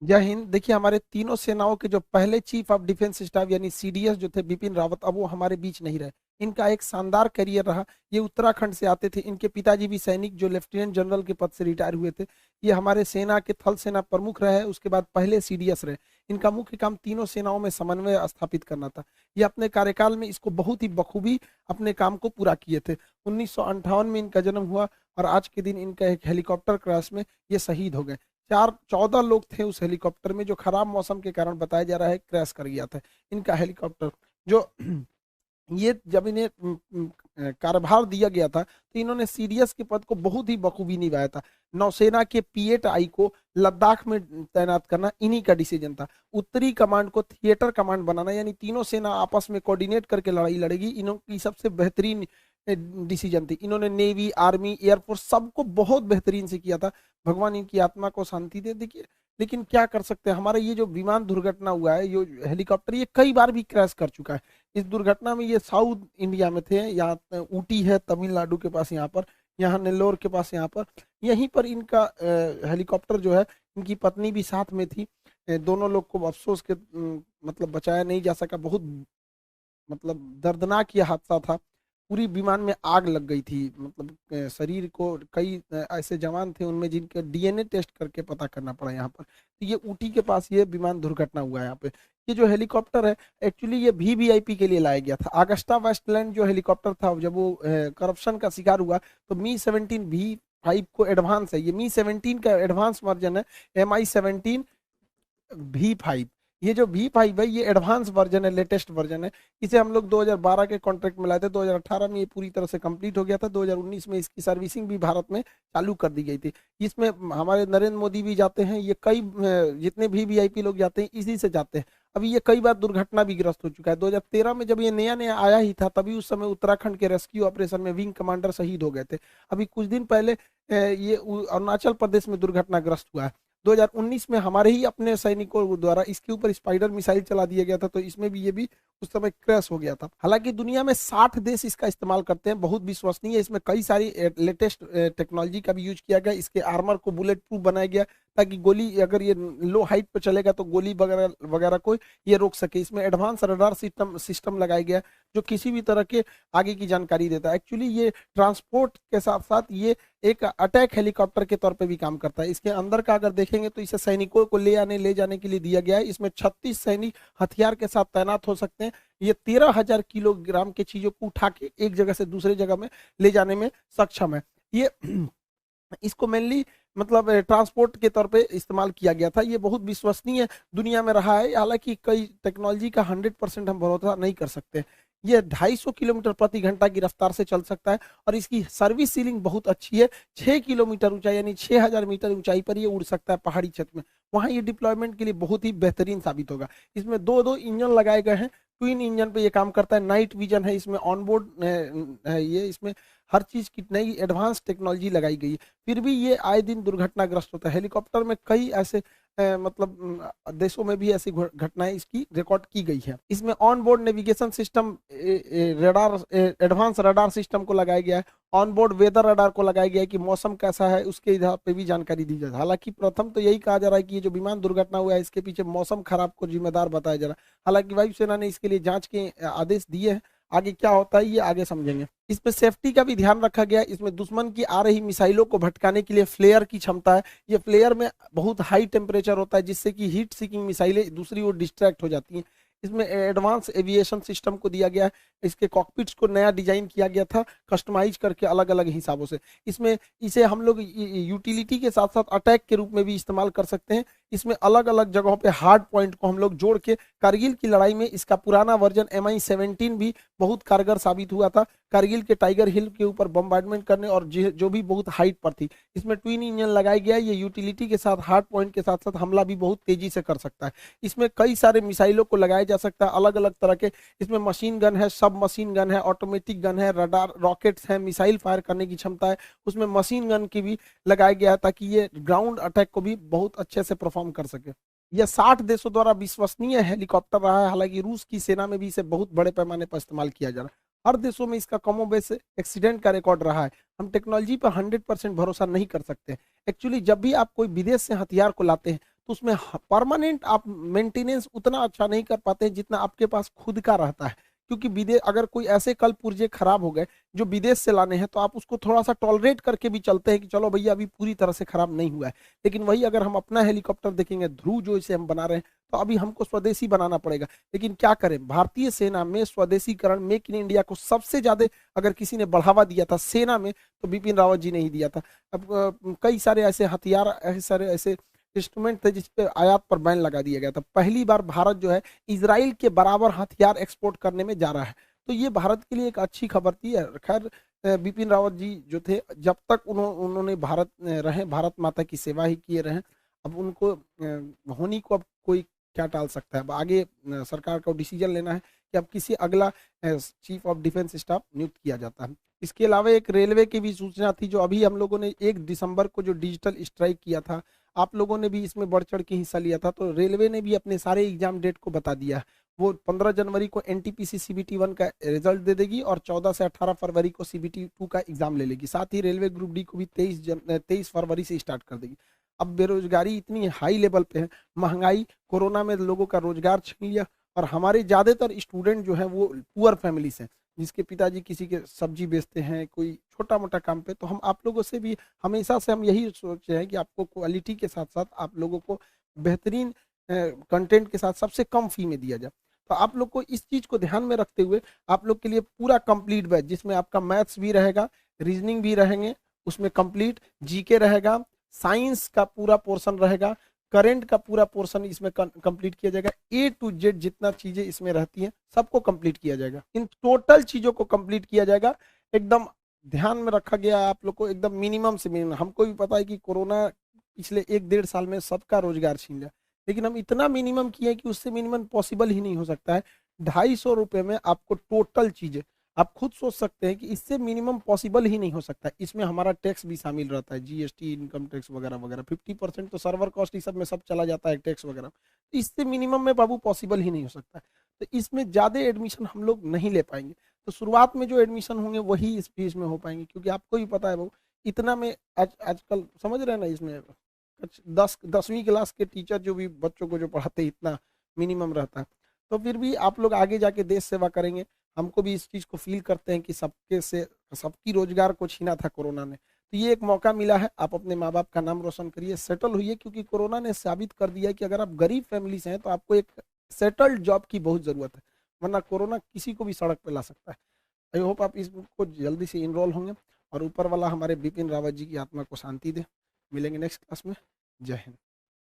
जय हिंद। देखिए, हमारे तीनों सेनाओं के जो पहले चीफ ऑफ डिफेंस स्टाफ यानी सीडीएस जो थे बिपिन रावत, अब वो हमारे बीच नहीं रहे। इनका एक शानदार करियर रहा। ये उत्तराखंड से आते थे। इनके पिताजी भी सैनिक जो लेफ्टिनेंट जनरल के पद से रिटायर हुए थे। ये हमारे सेना के थल सेना प्रमुख रहे, उसके बाद पहले सीडीएस रहे। इनका मुख्य काम तीनों सेनाओं में समन्वय स्थापित करना था। ये अपने कार्यकाल में इसको बहुत ही बखूबी अपने काम को पूरा किए थे। 1958 में इनका जन्म हुआ और आज के दिन इनका एक हेलीकॉप्टर क्रैश में ये शहीद हो गए। 14 लोग थे उस हेलीकॉप्टर में, जो खराब मौसम के कारण बताया जा रहा है क्रैश कर गया था इनका हेलीकॉप्टर। जो ये जब इन्हें कार्यभार दिया गया था तो इन्होंने सीडीएस के पद को बहुत ही बखूबी निभाया था। नौसेना के पी8I को लद्दाख में तैनात करना इन्हीं का डिसीजन था। उत्तरी कमांड को थिएटर कमांड बनाना, यानी तीनों सेना आपस में कोऑर्डिनेट करके लड़ाई लड़ेगी, इनकी सबसे बेहतरीन डिसीजन थी। इन्होंने नेवी, आर्मी, एयरफोर्स सबको बहुत बेहतरीन से किया था। भगवान इनकी आत्मा को शांति दे। देखिए, लेकिन क्या कर सकते हैं, हमारा ये जो विमान दुर्घटना हुआ है, ये हेलीकॉप्टर ये कई बार भी क्रैश कर चुका है। इस दुर्घटना में ये साउथ इंडिया में थे, यहाँ ऊटी है तमिलनाडु के पास, यहाँ पर, यहाँ नेल्लोर के पास, यहाँ पर, यहीं पर इनका हेलीकॉप्टर जो है, इनकी पत्नी भी साथ में थी। दोनों लोग को अफसोस के मतलब बचाया नहीं जा सका। बहुत मतलब दर्दनाक ये हादसा था। पूरी विमान में आग लग गई थी। मतलब शरीर को कई ऐसे जवान थे उनमें जिनके डीएनए टेस्ट करके पता करना पड़ा यहाँ पर। तो ये ऊटी के पास ये विमान दुर्घटना हुआ है यहाँ पे। ये जो हेलीकॉप्टर है, एक्चुअली ये वीवीआईपी के लिए लाया गया था। अगस्टा वेस्टलैंड जो हेलीकॉप्टर था, जब वो करप्शन का शिकार हुआ तो मी 17 V5 को एडवांस है, ये मी 17 का एडवांस वर्जन है। MI 17 V5, ये जो V5 है ये एडवांस वर्जन है, लेटेस्ट वर्जन है। इसे हम लोग 2012 के कॉन्ट्रैक्ट में लाए थे। 2018 में ये पूरी तरह से कंप्लीट हो गया था। 2019 में इसकी सर्विसिंग भी भारत में चालू कर दी गई थी। इसमें हमारे नरेंद्र मोदी भी जाते हैं। ये कई जितने भी वीआईपी लोग जाते हैं इसी से जाते हैं। अभी ये कई बार दुर्घटना भी ग्रस्त हो चुका है। 2013 में जब ये नया नया आया ही था, तभी उस समय उत्तराखंड के रेस्क्यू ऑपरेशन में विंग कमांडर शहीद हो गए थे। अभी कुछ दिन पहले ये अरुणाचल प्रदेश में दुर्घटनाग्रस्त हुआ है। 2019 में हमारे ही अपने सैनिकों द्वारा इसके ऊपर स्पाइडर मिसाइल चला दिया गया था, तो इसमें भी ये भी उस समय क्रैश हो गया था। हालांकि दुनिया में 60 देश इसका इस्तेमाल करते हैं, बहुत विश्वसनीय है। इसमें कई सारी लेटेस्ट टेक्नोलॉजी का भी यूज किया गया। इसके आर्मर को बुलेट प्रूफ बनाया गया, ताकि गोली अगर ये लो हाइट पर चलेगा तो गोली वगैरह वगैरह को ये रोक सके। इसमें एडवांस रडार सिस्टम लगाया गया, जो किसी भी तरह के आगे की जानकारी देता है। एक्चुअली ये ट्रांसपोर्ट के साथ साथ ये एक अटैक हेलीकॉप्टर के तौर पे भी काम करता है। इसके अंदर का अगर देखेंगे तो इसे सैनिकों को ले जाने के लिए दिया गया है। इसमें 36 सैनिक हथियार के साथ तैनात हो सकते हैं। ये 13,000 किलोग्राम के चीजों को उठा के एक जगह से दूसरे जगह में ले जाने में सक्षम है। ये इसको मेनली मतलब ट्रांसपोर्ट के तौर पे इस्तेमाल किया गया था। ये बहुत विश्वसनीय दुनिया में रहा है। हालांकि कई टेक्नोलॉजी का 100% हम भरोसा नहीं कर सकते। ये 250 किलोमीटर प्रति घंटा की रफ्तार से चल सकता है और इसकी सर्विस सीलिंग बहुत अच्छी है। 6 किलोमीटर ऊंचाई यानी 6,000 मीटर ऊंचाई पर ये उड़ सकता है पहाड़ी क्षेत्र में। वहां ये डिप्लॉयमेंट के लिए बहुत ही बेहतरीन साबित होगा। इसमें दो दो इंजन लगाए गए हैं। ट्विन इंजन पे ये काम करता है। नाइट विजन है इसमें, ऑनबोर्ड है ये। इसमें हर चीज की नई एडवांस टेक्नोलॉजी लगाई गई है। फिर भी ये आए दिन दुर्घटनाग्रस्त होता है। हेलीकॉप्टर में कई ऐसे मतलब देशों में भी ऐसी घटनाएं इसकी रिकॉर्ड की गई है। इसमें on board navigation system, radar, advance radar system को लगाया गया है। ऑन बोर्ड वेदर रडार को लगाया गया है कि मौसम कैसा है उसके आधार पे भी जानकारी दी जाए। हालांकि प्रथम तो यही कहा जा रहा है कि ये जो विमान दुर्घटना हुआ है इसके पीछे मौसम खराब को जिम्मेदार बताया जा रहा है। हालांकि वायुसेना ने इसके लिए जांच के आदेश दिए हैं। आगे क्या होता है ये आगे समझेंगे। इसमें सेफ्टी का भी ध्यान रखा गया है। इसमें दुश्मन की आ रही मिसाइलों को भटकाने के लिए फ्लेयर की क्षमता है। ये फ्लेयर में बहुत हाई टेम्परेचर होता है, जिससे कि हीट सीकिंग मिसाइलें दूसरी ओर डिस्ट्रैक्ट हो जाती हैं। इसमें एडवांस एविएशन सिस्टम को दिया गया है। इसके कॉकपिट्स को नया डिजाइन किया गया था, कस्टमाइज करके अलग अलग हिसाबों से। इसमें इसे हम लोग यूटिलिटी के साथ साथ अटैक के रूप में भी इस्तेमाल कर सकते हैं। इसमें अलग अलग जगहों पे हार्ड पॉइंट को हम लोग जोड़ के, कारगिल की लड़ाई में इसका पुराना वर्जन MI 17 भी बहुत कारगर साबित हुआ था, कारगिल के टाइगर हिल के ऊपर बम्बार्डमेंट करने, और जो भी बहुत हाइट पर थी। इसमें ट्विन इंजन लगाया गया है। ये यूटिलिटी के साथ हार्ड पॉइंट के साथ साथ हमला भी बहुत तेजी से कर सकता है। इसमें कई सारे मिसाइलों को लगाया जा सकता है, अलग अलग तरह के। इसमें मशीन गन है, सब मशीन गन है, ऑटोमेटिक गन है, रडार, रॉकेट्स है, मिसाइल फायर करने की क्षमता है। उसमें मशीन गन की भी लगाया गया है ताकि ये ग्राउंड अटैक को भी बहुत अच्छे से परफॉर्म कर सके। यह 60 देशों द्वारा विश्वसनीय हेलीकॉप्टर रहा है। हालांकि रूस की सेना में भी इसे बहुत बड़े पैमाने पर इस्तेमाल किया जा रहा है। हर देशों में इसका कमोबेश एक्सीडेंट का रिकॉर्ड रहा है। हम टेक्नोलॉजी पर 100% भरोसा नहीं कर सकते। एक्चुअली जब भी आप कोई विदेश से हथियार को लाते हैं तो उसमें परमानेंट आप मेंटेनेंस उतना अच्छा नहीं कर पाते हैं जितना आपके पास खुद का रहता है। क्योंकि विदेश, अगर कोई ऐसे कल पुर्जे खराब हो गए जो विदेश से लाने हैं, तो आप उसको थोड़ा सा टॉलरेट करके भी चलते हैं कि चलो भैया अभी पूरी तरह से खराब नहीं हुआ है। लेकिन वही अगर हम अपना हेलीकॉप्टर देखेंगे, ध्रुव जो इसे हम बना रहे हैं, तो अभी हमको स्वदेशी बनाना पड़ेगा। लेकिन क्या करें, भारतीय सेना में स्वदेशीकरण, मेक इन इंडिया को सबसे ज्यादा अगर किसी ने बढ़ावा दिया था सेना में, तो बिपिन रावत जी ने ही दिया था। अब कई सारे ऐसे हथियार, ऐसे सारे ऐसे इंस्ट्रूमेंट थे जिसपे आयात पर बैन लगा दिया गया था। पहली बार भारत जो है इसराइल के बराबर हथियार एक्सपोर्ट करने में जा रहा है। तो ये भारत के लिए एक अच्छी खबर थी। खैर, बिपिन रावत जी जो थे, जब तक उन्होंने भारत रहे, भारत माता की सेवा ही किए रहे। अब उनको होनी को अब कोई क्या टाल सकता है। अब आगे सरकार को डिसीजन लेना है कि अब किसी अगला चीफ ऑफ डिफेंस स्टाफ नियुक्त किया जाता है। इसके अलावा एक रेलवे की भी सूचना थी, जो अभी हम लोगों ने 1 दिसंबर को जो डिजिटल स्ट्राइक किया था, आप लोगों ने भी इसमें बढ़ चढ़ के हिस्सा लिया था। तो रेलवे ने भी अपने सारे एग्जाम डेट को बता दिया है। वो 15 जनवरी को एनटीपीसी सीबीटी 1 का रिजल्ट दे देगी और 14 से 18 फरवरी को सीबीटी 2 का एग्जाम ले लेगी। साथ ही रेलवे ग्रुप डी को भी 23 फरवरी से स्टार्ट कर देगी। अब बेरोजगारी इतनी हाई लेवल पे है, महंगाई, कोरोना में लोगों का रोजगार छीन लिया, और हमारे ज्यादातर स्टूडेंट जो है वो पुअर फैमिली से, जिसके पिताजी किसी के सब्जी बेचते हैं, कोई छोटा मोटा काम पे। तो हम आप लोगों से भी हमेशा से हम यही सोचे हैं कि आपको क्वालिटी के साथ साथ आप लोगों को बेहतरीन कंटेंट के साथ सबसे कम फी में दिया जाए। तो आप लोग को इस चीज को ध्यान में रखते हुए आप लोग के लिए पूरा कंप्लीट बैच, जिसमें आपका मैथ्स भी रहेगा, रीजनिंग भी रहेंगे, उसमें कंप्लीट जीके रहेगा, साइंस का पूरा पोर्शन रहेगा, करंट का पूरा पोर्शन इसमें कंप्लीट किया जाएगा। ए टू जेड जितना चीजें इसमें रहती हैं सबको कंप्लीट किया जाएगा। इन टोटल चीजों को कंप्लीट किया जाएगा। एकदम ध्यान में रखा गया है आप लोग को, एकदम मिनिमम से मिनिमम। हमको भी पता है कि कोरोना पिछले 1 डेढ़ साल में सबका रोजगार छीन लिया, लेकिन हम इतना मिनिमम किए कि उससे मिनिमम पॉसिबल ही नहीं हो सकता है। 250 रुपये में आपको टोटल चीजें, आप खुद सोच सकते हैं कि इससे मिनिमम पॉसिबल ही नहीं हो सकता। इसमें हमारा टैक्स भी शामिल रहता है, जीएसटी, इनकम टैक्स वगैरह वगैरह। 50% तो सर्वर कॉस्ट, इस सब में सब चला जाता है, टैक्स वगैरह। तो इससे मिनिमम में बाबू पॉसिबल ही नहीं हो सकता है। तो इसमें ज़्यादा एडमिशन हम लोग नहीं ले पाएंगे। तो शुरुआत में जो एडमिशन होंगे वही इस फीस में हो पाएंगे, क्योंकि आपको भी पता है बाबू, इतना में आजकल समझ रहे हैं ना, इसमें 10वीं क्लास के टीचर जो भी बच्चों को जो पढ़ाते हैं, इतना मिनिमम रहता है। तो फिर भी आप लोग आगे जाके देश सेवा करेंगे। हमको भी इस चीज को फील करते हैं कि सबकी रोजगार को छीना था कोरोना ने। तो ये एक मौका मिला है, आप अपने माँ बाप का नाम रोशन करिए, सेटल होइए। क्योंकि कोरोना ने साबित कर दिया है कि अगर आप गरीब फैमिली से हैं तो आपको एक सेटल्ड जॉब की बहुत जरूरत है, वरना कोरोना किसी को भी सड़क पे ला सकता है। आई होप आप इसको जल्दी से इनरोल होंगे, और ऊपर वाला हमारे बिपिन रावत जी की आत्मा को शांति दे। मिलेंगे नेक्स्ट क्लास में। जय हिंद।